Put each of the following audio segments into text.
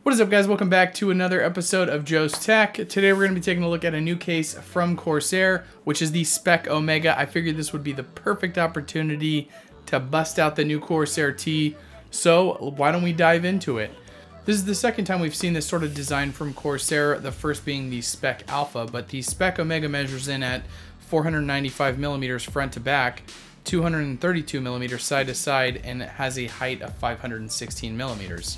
What is up, guys? Welcome back to another episode of JoesTech. Today we're going to be taking a look at a new case from Corsair, which is the Spec Omega. I figured this would be the perfect opportunity to bust out the new Corsair T, so why don't we dive into it? This is the second time we've seen this sort of design from Corsair, the first being the spec-alpha, but the Spec Omega measures in at 495 millimeters front to back, 232 millimeters side to side, and it has a height of 516 millimeters.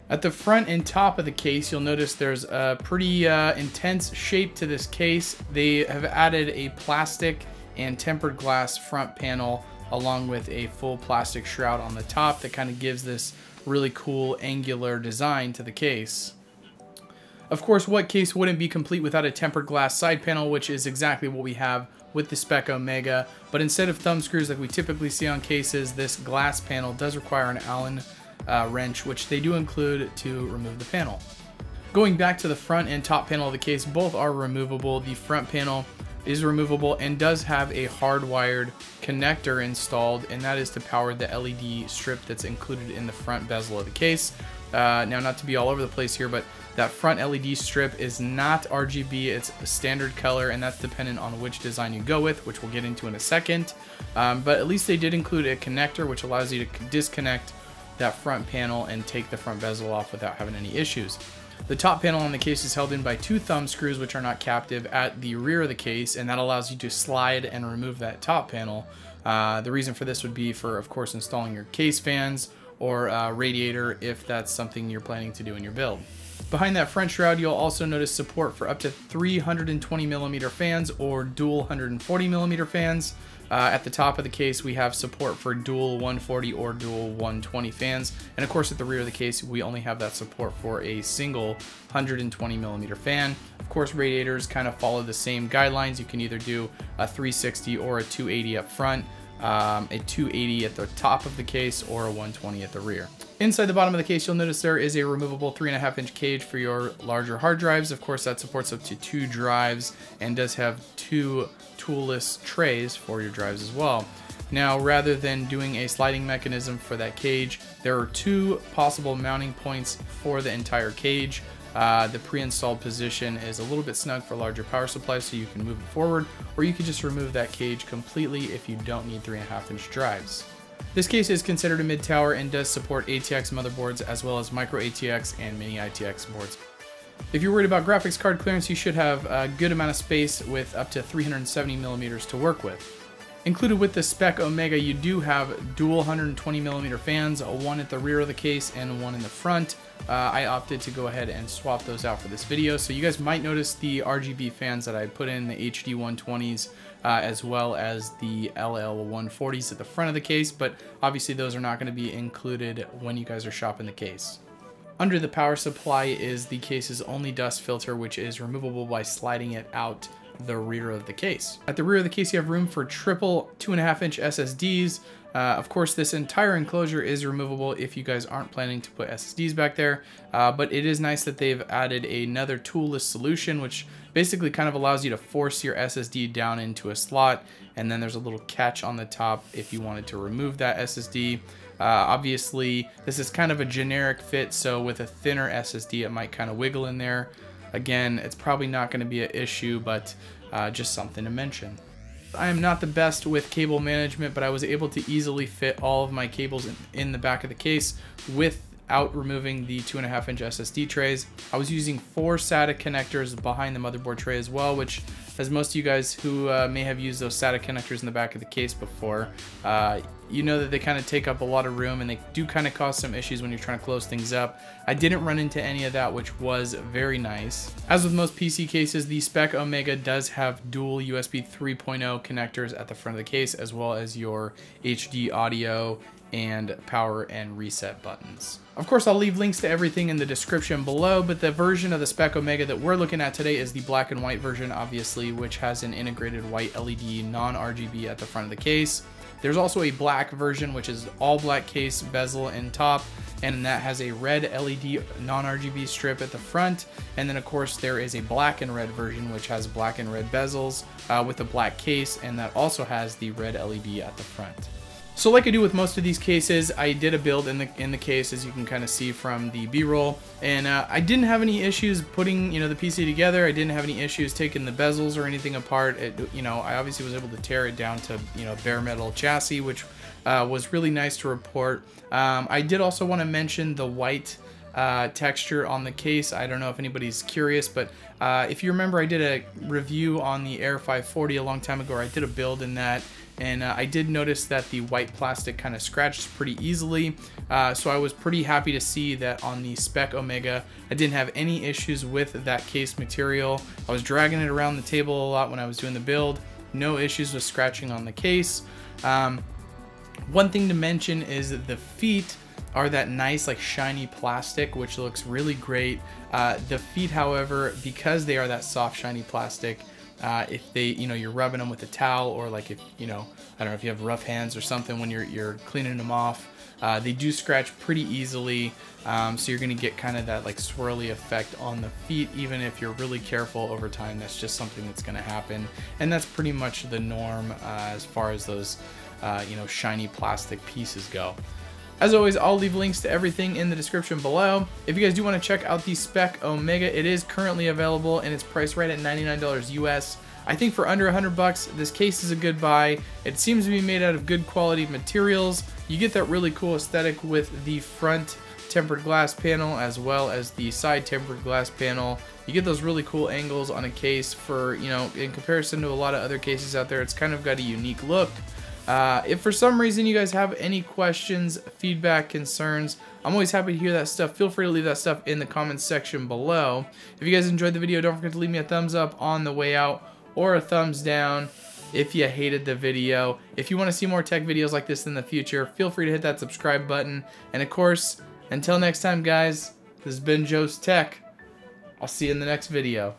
At the front and top of the case, you'll notice there's a pretty intense shape to this case. They have added a plastic and tempered glass front panel along with a full plastic shroud on the top that kind of gives this really cool angular design to the case. Of course, what case wouldn't be complete without a tempered glass side panel, which is exactly what we have with the Spec Omega, but instead of thumb screws like we typically see on cases, this glass panel does require an Allen wrench, which they do include to remove the panel. Going back to the front and top panel of the case, both are removable. The front panel is removable and does have a hardwired connector installed, and that is to power the LED strip that's included in the front bezel of the case. Now, not to be all over the place here, but that front LED strip is not RGB, it's a standard color, and that's dependent on which design you go with, which we'll get into in a second. But at least they did include a connector, which allows you to disconnect that front panel and take the front bezel off without having any issues. The top panel on the case is held in by two thumb screws, which are not captive, at the rear of the case, and that allows you to slide and remove that top panel. The reason for this would be for, of course, installing your case fans or radiator if that's something you're planning to do in your build. Behind that front shroud, you'll also notice support for up to 320 millimeter fans or dual 140 millimeter fans. At the top of the case, we have support for dual 140 or dual 120 fans. And of course, at the rear of the case, we only have that support for a single 120 millimeter fan. Of course, radiators kind of follow the same guidelines. You can either do a 360 or a 280 up front, a 280 at the top of the case, or a 120 at the rear. Inside the bottom of the case, you'll notice there is a removable 3.5-inch cage for your larger hard drives. Of course, that supports up to 2 drives and does have 2 toolless trays for your drives as well. Now, rather than doing a sliding mechanism for that cage, there are 2 possible mounting points for the entire cage. The pre-installed position is a little bit snug for larger power supplies, so you can move it forward, or you can just remove that cage completely if you don't need 3.5-inch drives. This case is considered a mid-tower and does support ATX motherboards as well as micro ATX and mini ITX boards. If you're worried about graphics card clearance, you should have a good amount of space with up to 370 millimeters to work with. Included with the Spec Omega, you do have dual 120 millimeter fans, one at the rear of the case and one in the front. I opted to go ahead and swap those out for this video, so you guys might notice the RGB fans that I put in, the HD 120s, as well as the LL 140s at the front of the case, but obviously those are not going to be included when you guys are shopping the case. Under the power supply is the case's only dust filter, which is removable by sliding it out the rear of the case. At the rear of the case, you have room for triple 2.5-inch SSDs. Of course, this entire enclosure is removable if you guys aren't planning to put SSDs back there, but it is nice that they've added another toolless solution, which basically kind of allows you to force your SSD down into a slot, and then there's a little catch on the top if you wanted to remove that SSD. Obviously, this is kind of a generic fit, so with a thinner SSD, it might kind of wiggle in there. Again, it's probably not going to be an issue, but just something to mention. I am not the best with cable management, but I was able to easily fit all of my cables in the back of the case without removing the 2.5-inch SSD trays. I was using 4 SATA connectors behind the motherboard tray as well, which, as most of you guys who may have used those SATA connectors in the back of the case before, you know that they kind of take up a lot of room and they do kind of cause some issues when you're trying to close things up. I didn't run into any of that, which was very nice. As with most PC cases, the Spec Omega does have dual USB 3.0 connectors at the front of the case, as well as your HD audio and power and reset buttons. Of course, I'll leave links to everything in the description below, but the version of the Spec Omega that we're looking at today is the black and white version, obviously, which has an integrated white LED non-RGB at the front of the case. There's also a black version, which is all black case, bezel, and top, and that has a red LED non-RGB strip at the front. And then, of course, there is a black and red version, which has black and red bezels with a black case, and that also has the red LED at the front. So like I do with most of these cases, I did a build in the case, as you can kind of see from the B-roll, and I didn't have any issues putting the PC together. I didn't have any issues taking the bezels or anything apart. I obviously was able to tear it down to bare metal chassis, which was really nice to report. I did also want to mention the white texture on the case. I don't know if anybody's curious, but if you remember, I did a review on the Air 540 a long time ago, or I did a build in that, and I did notice that the white plastic kind of scratches pretty easily, so I was pretty happy to see that on the Spec Omega I didn't have any issues with that case material. I was dragging it around the table a lot when I was doing the build. No issues with scratching on the case. One thing to mention is that the feet are that nice like shiny plastic, which looks really great. The feet, however, because they are that soft shiny plastic, if they you're rubbing them with a towel, or like if I don't know if you have rough hands or something when you're cleaning them off, they do scratch pretty easily, so you're gonna get kind of that like swirly effect on the feet. Even if you're really careful over time, that's just something that's gonna happen, and that's pretty much the norm as far as those shiny plastic pieces go. As always, I'll leave links to everything in the description below. If you guys do want to check out the Spec Omega, it is currently available and it's priced right at $99 US. I think for under 100 bucks, this case is a good buy. It seems to be made out of good quality materials. You get that really cool aesthetic with the front tempered glass panel as well as the side tempered glass panel. You get those really cool angles on a case for, in comparison to a lot of other cases out there, it's kind of got a unique look. If for some reason you guys have any questions, feedback, concerns, I'm always happy to hear that stuff. Feel free to leave that stuff in the comments section below. If you guys enjoyed the video, don't forget to leave me a thumbs up on the way out, or a thumbs down if you hated the video. If you want to see more tech videos like this in the future, feel free to hit that subscribe button. And of course, until next time guys, this has been JoesTech. I'll see you in the next video.